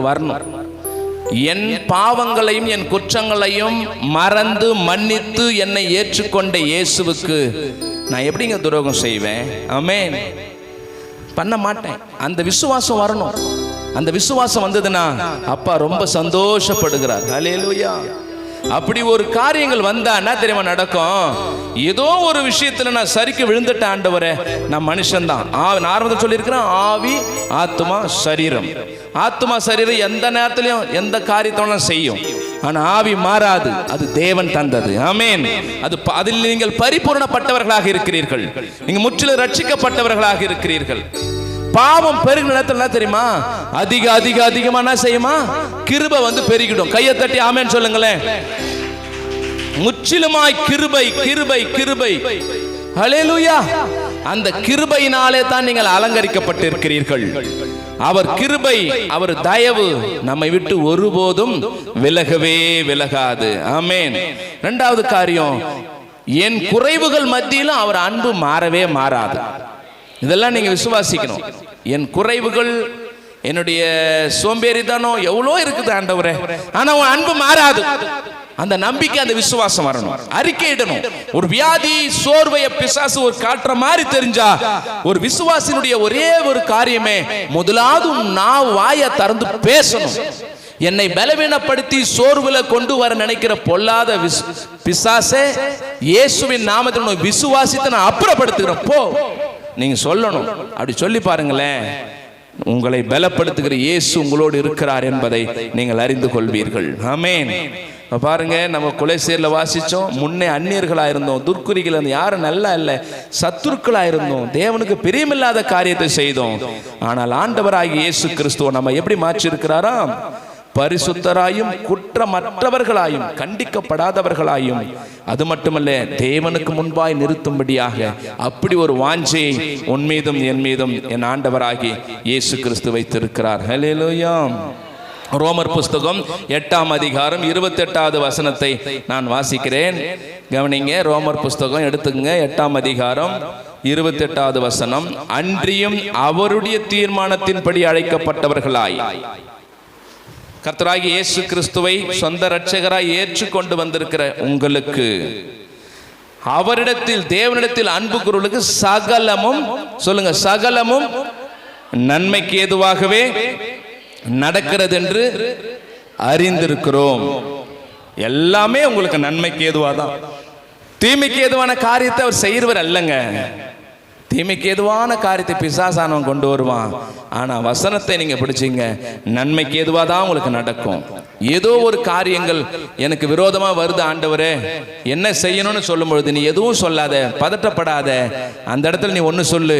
வரணும். என் பாவங்களையும் என் குற்றங்களையும் மறந்து மன்னித்து என்னை ஏற்றுக்கொண்ட இயேசுவுக்கு நான் எப்படிங்க துரோகம் செய்வேன்? ஆமென். பண்ண மாட்டேன். அந்த விசுவாசம் வரணும். அந்த விசுவாசம் வந்ததுன்னா அப்பா ரொம்ப சந்தோஷப்படுகிறார். ஹல்லேலூயா. அப்படி ஒரு காரியங்கள் வந்தா என்ன தெரியுமா நடக்கும்? ஏதோ ஒரு விஷயத்துல நான் சரிக்கு விழுந்துட்டேன் ஆண்டவரே, நான் மனுஷன்தான். நான் ஆரம்பத்தில் சொல்லியிருக்கிறேன், ஆவி ஆத்மா சரீரம். ஆத்மா சரீரம் எந்த நேரத்திலையும் எந்த காரியத்தோட செய்யும். ஆனா ஆவி மாறாது, அது தேவன் தந்தது. ஆமென். அதில் நீங்கள் பரிபூரணப்பட்டவர்களாக இருக்கிறீர்கள். நீங்க முற்றிலும் ரட்சிக்கப்பட்டவர்களாக இருக்கிறீர்கள். பாவம் பெருகின நேரத்துல தெரியுமா, அதிக அதிக அதிகமா என்ன செய்யுமா? கிருபை வந்து பெருகிடும். கையை தட்டி ஆமென் சொல்லுங்களேன். முற்றிலுமாய் கிருபை கிருபை கிருபை. ஹல்லேலூயா. அந்த கிருபையினாலே தான் நீங்கள் அலங்கரிக்கப்பட்டிருக்கிறீர்கள். அவர் கிருபை, அவர் தயவு நம்மை விட்டு ஒருபோதும் விலகவே விலகாது. ஆமென். இரண்டாவது காரியம், என் குறைவுகள் மத்தியிலும் அவர் அன்பு மாறவே மாறாது. இதெல்லாம் நீங்க விசுவாசிக்கணும். என் குறைவுகள், என்னுடைய சோம்பேறித்தனம் எவ்வளோ இருக்குது ஆண்டவரே, ஆனா உன் அன்பு மாறாது. அந்த நம்பிக்கை, அந்த விசுவாசம் வரணும். அறிக்கையிடணும். ஒரு வியாதி சோர்வைய பிசாசு ஒரு காட்டுற மாதிரி தெரிஞ்சா, ஒரு விசுவாசினுடைய ஒரே ஒரு காரியமே, முதலாவது நான் வாயை திறந்து பேசணும். என்னை பலவீனப்படுத்தி சோர்வுல கொண்டு வர நினைக்கிற பொல்லாத பிசாசே, இயேசுவின் நாமத்தில் விசுவாசித்து நான் அப்புறப்படுத்துகிறேன் போ, நீங்க சொல்லணும். அப்படி சொல்லி பாருங்களேன், உங்களை பலப்படுத்துகிற இயேசு உங்களோடு இருக்கிறார் என்பதை நீங்கள் அறிந்து கொள்வீர்கள். ஆமென். பாருங்க, நம்ம கொலைசேரில் வாசிச்சோம். முன்னே அந்நியர்களா இருந்தோம், துர்க்குறிகள், யாரும் நல்லா இல்லை, சத்துருக்களா இருந்தோம், தேவனுக்கு பிரியமில்லாத காரியத்தை செய்தோம். ஆனால் ஆண்டவராகிய இயேசு கிறிஸ்துவ நம்ம எப்படி மாற்றி இருக்கிறாரா? பரிசுத்தராயும் குற்றமற்றவர்களாயும் கண்டிக்கப்படாதவர்களாயும், அது மட்டுமல்ல தேவனுக்கு முன்பாய் நிறுத்தும்படியாக அப்படி ஒரு வாஞ்சையை உன் மீதும் என் மீதும் என் ஆண்டவராகி இயேசு கிறிஸ்து வைத்திருக்கிறார். ஹல்லேலூயா. ரோமர் புஸ்தகம் 8ஆம் அதிகாரம் 28வது வசனத்தை நான் வாசிக்கிறேன். கவனிங்க. ரோமர் புஸ்தகம் எடுத்துங்க, 8ஆம் அதிகாரம் 28வது வசனம். அன்றியும் அவருடைய தீர்மானத்தின்படி அழைக்கப்பட்டவர்களாய், கர்த்தராகிய இயேசு கிறிஸ்துவை சொந்த இரட்சகராய் ஏற்றுக்கொண்டு வந்திருக்கிற உங்களுக்கு, அவரிடத்தில் தேவனிடத்தில் அன்பு கூறுவதற்கு சகலமும், சொல்லுங்க, சகலமும் நன்மைக்கு ஏதுவாகவே நடக்கிறது என்று அறிந்திருக்கிறோம். எல்லாமே உங்களுக்கு நன்மைக்கு ஏதுவாதான். தீமைக்கு ஏதுவான காரியத்தை அவர் செய்கிறவர் அல்லங்க. தீமைக்கு ஏதுவான காரியத்தை பிசாசானவன் கொண்டு வருவான். ஆனா வசனத்தை நீங்க பிடிச்சிங்க, நன்மைக்கு ஏதுவாதான் உங்களுக்கு நடக்கும். ஏதோ ஒரு காரியங்கள் எனக்கு விரோதமா வருது ஆண்டவரே, என்ன செய்யணும்னு சொல்லும் பொழுது நீ எதுவும் சொல்லாத, பதட்டப்படாத. அந்த இடத்துல நீ ஒன்னு சொல்லு,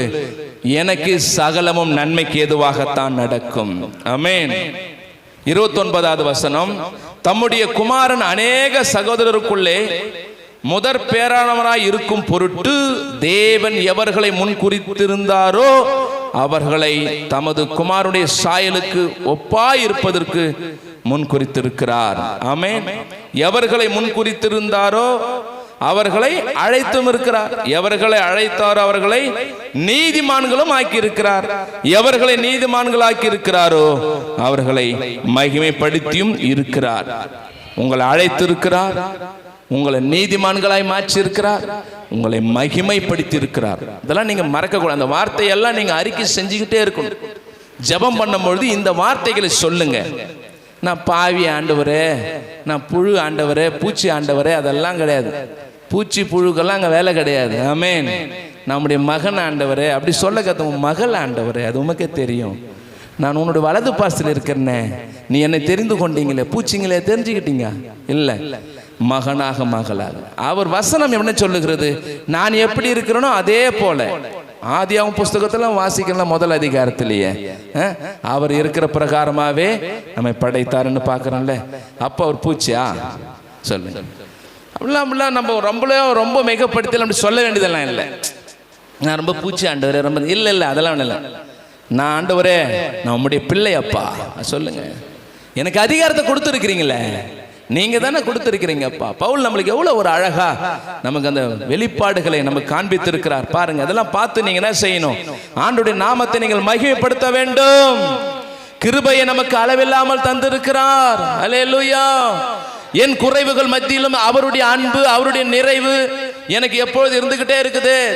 எனக்கு சகலமும் நன்மைக்கு ஏதுவாகத்தான் நடக்கும். ஆமென். 29வது வசனம். தம்முடைய குமாரன் அநேக சகோதரருக்குள்ளே முதற் பேரானவராய் இருக்கும் பொருட்டு தேவன் எவர்களை முன் குறித்திருந்தாரோ அவர்களை தமது குமாரனுடைய சாயலுக்கு ஒப்பாய் இருப்பதற்கு முன் குறித்திருக்கிறார். ஆமென். எவர்களை முன் குறித்திருந்தாரோ அவர்களை அழைத்தும் இருக்கிறார். எவர்களை அழைத்தாரோ அவர்களை நீதிமான்களும் ஆக்கி இருக்கிறார். எவர்களை நீதிமான்கள் ஆக்கி இருக்கிறாரோ அவர்களை மகிமைப்படுத்தியும் இருக்கிறார். உங்களை அழைத்திருக்கிறார், உங்களை நீதிமான்களாய் மாற்றி இருக்கிறார், உங்களை மகிமைப்படுத்தி இருக்கிறார். இதெல்லாம் நீங்க மறக்க கூடாது. அந்த வார்த்தையெல்லாம் நீங்க அறிக்கை செஞ்சுக்கிட்டே இருக்கணும். ஜெபம் பண்ணும்பொழுது இந்த வார்த்தைகளை சொல்லுங்க. நான் பாவி ஆண்டவரே, நான் புழு ஆண்டவரே, பூச்சி ஆண்டவரே, அதெல்லாம் கிடையாது. பூச்சி புழுக்கெல்லாம் அங்கே வேலை கிடையாது. ஆமென். நம்முடைய மகன் ஆண்டவரே அப்படி சொல்ல கத்த, மகள் ஆண்டவரே அது உமக்கே தெரியும், நான் உன்னுடைய வலது பாசத்தில் இருக்கிறேன்னே, நீ என்னை தெரிந்து கொண்டீங்களே, பூச்சிங்களே தெரிஞ்சுக்கிட்டீங்க இல்லை, மகனாக மகளாக. அவர் வசனம் என்ன சொல்லுகிறது? நான் எப்படி இருக்கிறேனோ அதே போல. ஆதியாகமம் புஸ்தகத்துல வாசிக்கலாம், முதல் அதிகாரத்திலேயே அவர் இருக்கிற பிரகாரமாவே நம்மை படைத்தாருன்னு பார்க்கறோம்ல. அப்ப அவர் பூச்சியா? சொல்லுங்க. அப்படிலாம் நம்ம ரொம்ப மிகப்படுத்தல அப்படி சொல்ல வேண்டியதெல்லாம் இல்லை. நான் ரொம்ப பூச்சி ஆண்டவரே, ரொம்ப இல்லை இல்லை, அதெல்லாம் இல்லை. நான் ஆண்டவரே, நான் உம்முடைய பிள்ளையப்பா சொல்லுங்க. எனக்கு அதிகாரத்தை கொடுத்துருக்கிறீங்களே, நீங்க தானே கொடுத்திருக்கிறீங்கப்பா. பவுல் நம்மளுக்கு எவ்வளவு ஒரு அழகா நமக்கு அந்த வெளிப்பாடுகளை நமக்கு காண்பித்திருக்கிறார் பாருங்க. அதெல்லாம் பார்த்து நீங்க என்ன செய்யணும்? ஆண்டவருடைய நாமத்தை நீங்கள் மகிமைப்படுத்த வேண்டும். கிருபையை நமக்கு அளவில்லாமல் தந்திருக்கிறார். அல்லேலூயா. என் குறைவுகள் மத்தியிலும் அவருடைய அன்பு, அவருடைய நிறைவு எனக்கு எப்பொழுது இருந்துகிட்டே இருக்குது.